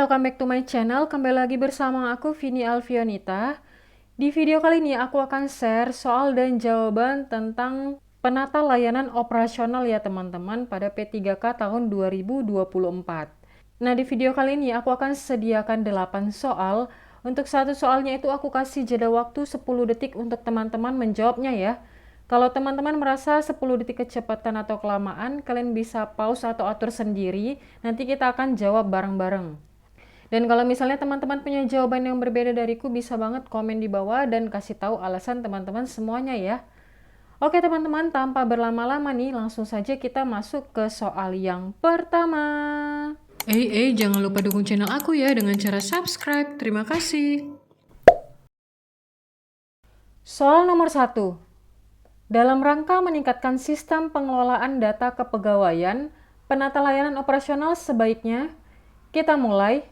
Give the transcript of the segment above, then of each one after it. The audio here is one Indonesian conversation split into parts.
welcome back to my channel. Kembali lagi bersama aku, Vini Alfionita. Di video kali ini aku akan share soal dan jawaban tentang penata layanan operasional ya teman-teman pada P3K tahun 2024. Nah, di video kali ini aku akan sediakan 8 soal. Untuk satu soalnya itu aku kasih jeda waktu 10 detik untuk teman-teman menjawabnya ya. Kalau teman-teman merasa 10 detik kecepatan atau kelamaan, kalian bisa pause atau atur sendiri. Nanti kita akan jawab bareng-bareng. Dan kalau misalnya teman-teman punya jawaban yang berbeda dariku, bisa banget komen di bawah dan kasih tahu alasan teman-teman semuanya ya. Oke teman-teman, tanpa berlama-lama nih, langsung saja kita masuk ke soal yang pertama. Jangan lupa dukung channel aku ya dengan cara subscribe. Terima kasih. Soal nomor 1. Dalam rangka meningkatkan sistem pengelolaan data kepegawaian, penata layanan operasional sebaiknya kita mulai.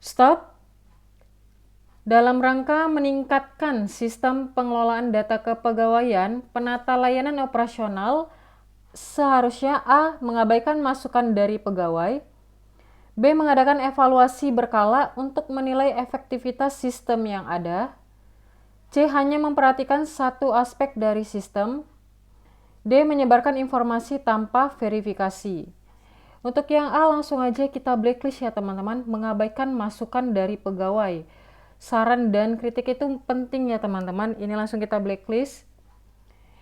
Stop. Dalam rangka meningkatkan sistem pengelolaan data kepegawaian, penata layanan operasional seharusnya A. Mengabaikan masukan dari pegawai, B. Mengadakan evaluasi berkala untuk menilai efektivitas sistem yang ada, C. Hanya memperhatikan satu aspek dari sistem, D. Menyebarkan informasi tanpa verifikasi. Untuk yang A langsung aja kita blacklist ya teman-teman, mengabaikan masukan dari pegawai. Saran dan kritik itu penting ya teman-teman, ini langsung kita blacklist.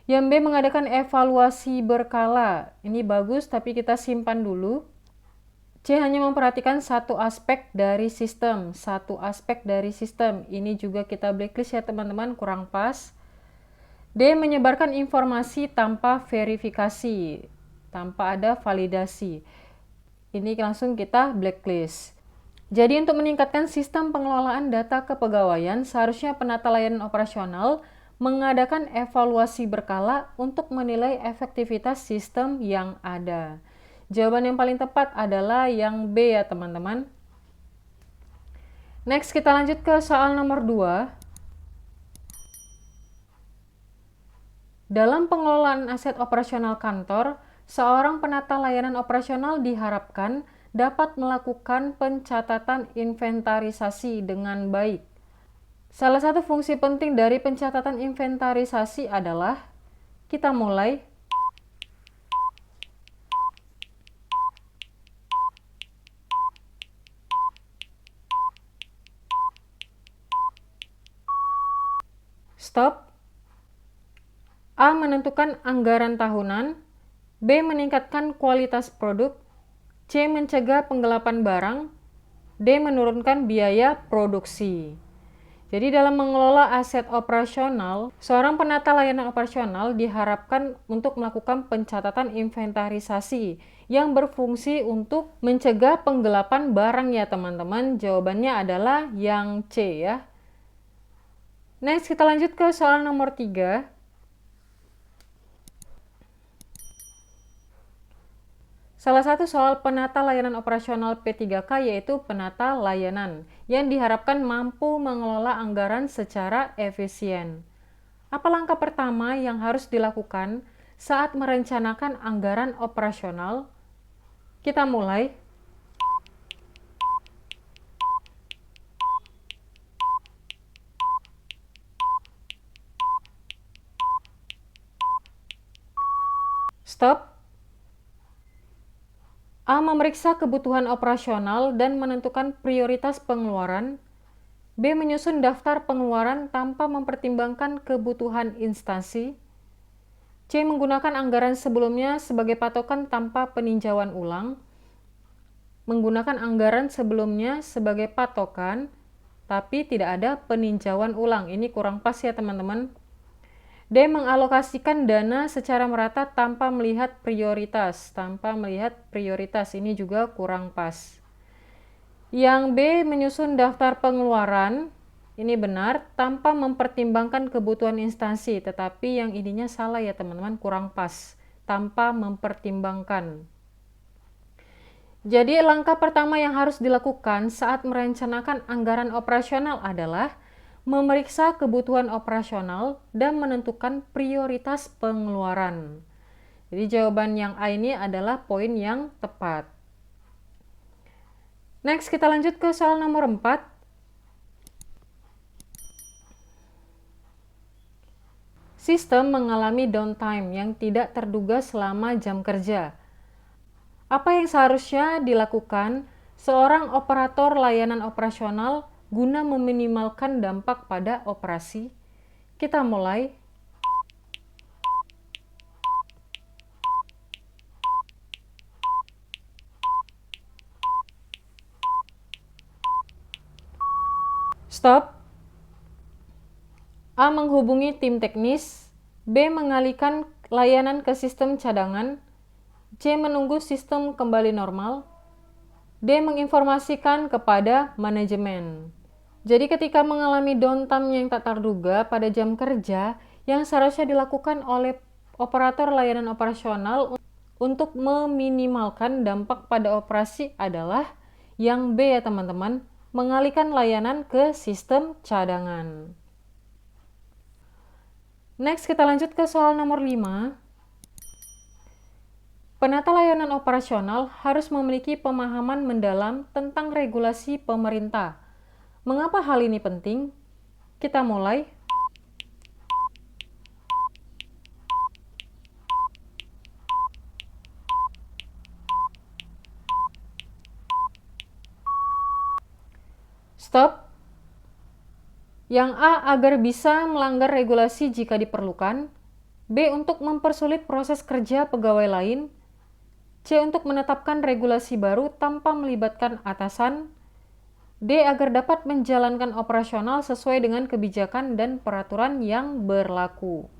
Yang B, mengadakan evaluasi berkala. Ini bagus tapi kita simpan dulu. C, hanya memperhatikan satu aspek dari sistem. Satu aspek dari sistem. Ini juga kita blacklist ya teman-teman, kurang pas. D, menyebarkan informasi tanpa verifikasi. Tanpa ada validasi. Ini langsung kita blacklist. Jadi untuk meningkatkan sistem pengelolaan data kepegawaian, seharusnya penata layanan operasional mengadakan evaluasi berkala untuk menilai efektivitas sistem yang ada. Jawaban yang paling tepat adalah yang B ya teman-teman. Next kita lanjut ke soal nomor 2. Dalam pengelolaan aset operasional kantor, seorang penata layanan operasional diharapkan dapat melakukan pencatatan inventarisasi dengan baik. Salah satu fungsi penting dari pencatatan inventarisasi adalah kita mulai. Stop. A. Menentukan anggaran tahunan, B. Meningkatkan kualitas produk, C. Mencegah penggelapan barang, D. Menurunkan biaya produksi. Jadi dalam mengelola aset operasional, seorang penata layanan operasional diharapkan untuk melakukan pencatatan inventarisasi yang berfungsi untuk mencegah penggelapan barang ya teman-teman. Jawabannya adalah yang C ya. Next kita lanjut ke soal nomor 3. Salah satu soal penata layanan operasional P3K yaitu penata layanan yang diharapkan mampu mengelola anggaran secara efisien. Apa langkah pertama yang harus dilakukan saat merencanakan anggaran operasional? Kita mulai. Stop. A. Memeriksa kebutuhan operasional dan menentukan prioritas pengeluaran. B. Menyusun daftar pengeluaran tanpa mempertimbangkan kebutuhan instansi. C. Menggunakan anggaran sebelumnya sebagai patokan tanpa peninjauan ulang. Menggunakan anggaran sebelumnya sebagai patokan, tapi tidak ada peninjauan ulang. Ini kurang pas ya teman-teman. D. Mengalokasikan dana secara merata tanpa melihat prioritas. Ini juga kurang pas. Yang B. Menyusun daftar pengeluaran. Ini benar, tanpa mempertimbangkan kebutuhan instansi. Tetapi yang ininya salah ya teman-teman, kurang pas. Tanpa mempertimbangkan. Jadi langkah pertama yang harus dilakukan saat merencanakan anggaran operasional adalah memeriksa kebutuhan operasional, dan menentukan prioritas pengeluaran. Jadi jawaban yang A ini adalah poin yang tepat. Next, kita lanjut ke soal nomor 4. Sistem mengalami downtime yang tidak terduga selama jam kerja. Apa yang seharusnya dilakukan seorang operator layanan operasional guna meminimalkan dampak pada operasi? Kita mulai. Stop. A. Menghubungi tim teknis. B. Mengalihkan layanan ke sistem cadangan. C. Menunggu sistem kembali normal. D. Menginformasikan kepada manajemen. Jadi ketika mengalami downtime yang tak terduga pada jam kerja, yang seharusnya dilakukan oleh operator layanan operasional untuk meminimalkan dampak pada operasi adalah yang B ya teman-teman, mengalihkan layanan ke sistem cadangan. Next, kita lanjut ke soal nomor 5. Penata layanan operasional harus memiliki pemahaman mendalam tentang regulasi pemerintah. Mengapa hal ini penting? Kita mulai. Stop. Yang A, agar bisa melanggar regulasi jika diperlukan. B, untuk mempersulit proses kerja pegawai lain. C, untuk menetapkan regulasi baru tanpa melibatkan atasan. D, agar dapat menjalankan operasional sesuai dengan kebijakan dan peraturan yang berlaku.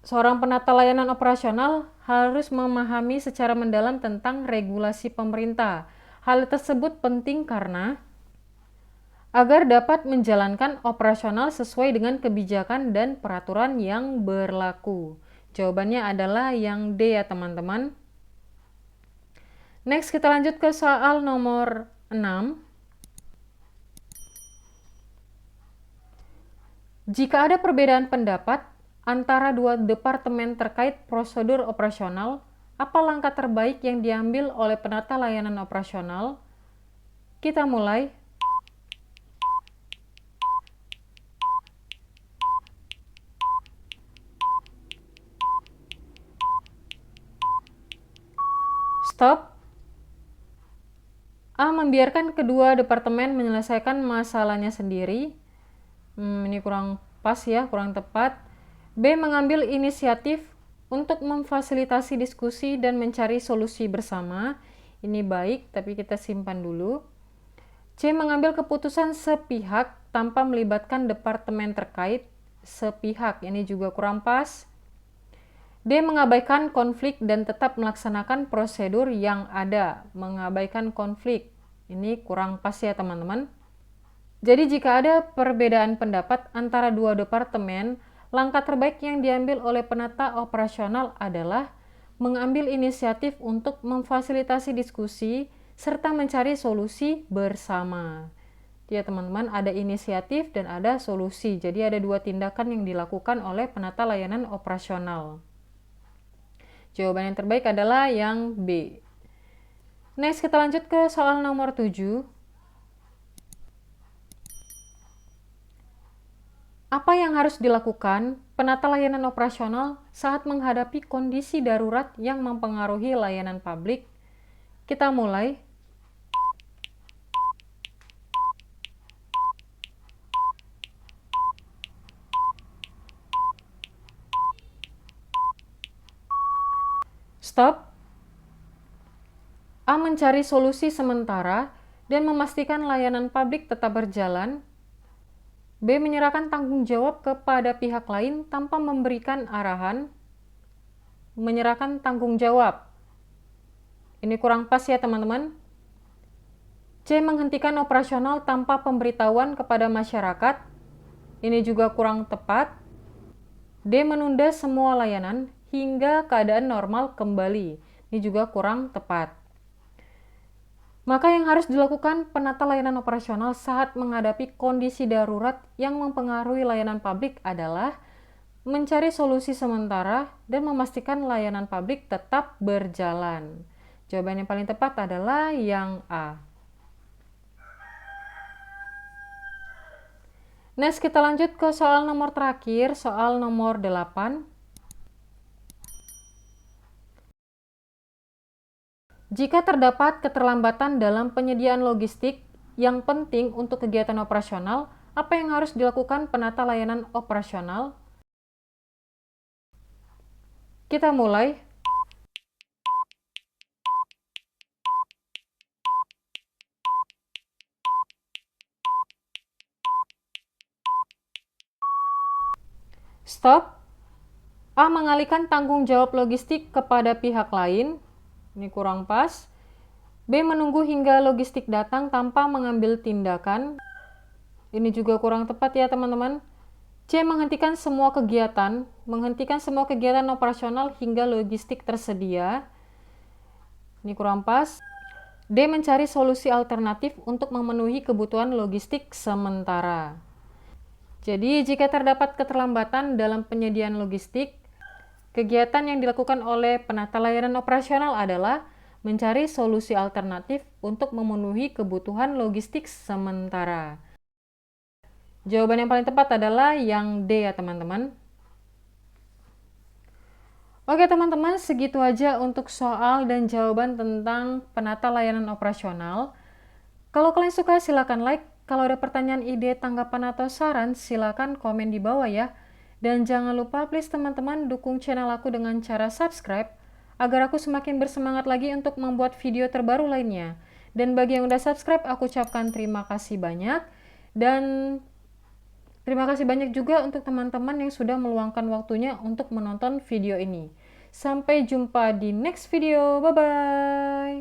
Seorang penata layanan operasional harus memahami secara mendalam tentang regulasi pemerintah. Hal tersebut penting karena agar dapat menjalankan operasional sesuai dengan kebijakan dan peraturan yang berlaku. Jawabannya adalah yang D ya teman-teman. Next, kita lanjut ke soal nomor 6. Jika ada perbedaan pendapat antara dua departemen terkait prosedur operasional, apa langkah terbaik yang diambil oleh penata layanan operasional? Kita mulai. Stop. A. Membiarkan kedua departemen menyelesaikan masalahnya sendiri. Ini kurang pas ya, kurang tepat. B. Mengambil inisiatif untuk memfasilitasi diskusi dan mencari solusi bersama. Ini baik, tapi kita simpan dulu. C. Mengambil keputusan sepihak tanpa melibatkan departemen terkait. Sepihak, ini juga kurang pas. D. Mengabaikan konflik dan tetap melaksanakan prosedur yang ada. Mengabaikan konflik. Ini kurang pas ya teman-teman. Jadi jika ada perbedaan pendapat antara dua departemen, langkah terbaik yang diambil oleh penata operasional adalah mengambil inisiatif untuk memfasilitasi diskusi serta mencari solusi bersama. Ya teman-teman, ada inisiatif dan ada solusi. Jadi ada dua tindakan yang dilakukan oleh penata layanan operasional. Jawaban yang terbaik adalah yang B. Next, kita lanjut ke soal nomor 7. Apa yang harus dilakukan penata layanan operasional saat menghadapi kondisi darurat yang mempengaruhi layanan publik? Kita mulai. Stop. A. Mencari solusi sementara dan memastikan layanan publik tetap berjalan. B. Menyerahkan tanggung jawab kepada pihak lain tanpa memberikan arahan. Menyerahkan tanggung jawab. Ini kurang pas ya teman-teman. C. Menghentikan operasional tanpa pemberitahuan kepada masyarakat. Ini juga kurang tepat. D. Menunda semua layanan hingga keadaan normal kembali. Ini juga kurang tepat. Maka yang harus dilakukan penata layanan operasional saat menghadapi kondisi darurat yang mempengaruhi layanan publik adalah mencari solusi sementara dan memastikan layanan publik tetap berjalan. Jawaban yang paling tepat adalah yang A. Next, kita lanjut ke soal nomor terakhir, soal nomor 8. Jika terdapat keterlambatan dalam penyediaan logistik yang penting untuk kegiatan operasional, apa yang harus dilakukan penata layanan operasional? Kita mulai. Stop. A. Mengalihkan tanggung jawab logistik kepada pihak lain. Ini kurang pas. B. Menunggu hingga logistik datang tanpa mengambil tindakan. Ini juga kurang tepat ya teman-teman. C. Menghentikan semua kegiatan operasional hingga logistik tersedia. Ini kurang pas. D. Mencari solusi alternatif untuk memenuhi kebutuhan logistik sementara. Jadi, jika terdapat keterlambatan dalam penyediaan logistik, kegiatan yang dilakukan oleh penata layanan operasional adalah mencari solusi alternatif untuk memenuhi kebutuhan logistik sementara. Jawaban yang paling tepat adalah yang D ya teman-teman. Oke teman-teman, segitu aja untuk soal dan jawaban tentang penata layanan operasional. Kalau kalian suka silakan like. Kalau ada pertanyaan, ide, tanggapan, atau saran, silakan komen di bawah ya. Dan jangan lupa please teman-teman dukung channel aku dengan cara subscribe agar aku semakin bersemangat lagi untuk membuat video terbaru lainnya. Dan bagi yang udah subscribe, aku ucapkan terima kasih banyak. Dan terima kasih banyak juga untuk teman-teman yang sudah meluangkan waktunya untuk menonton video ini. Sampai jumpa di next video. Bye-bye.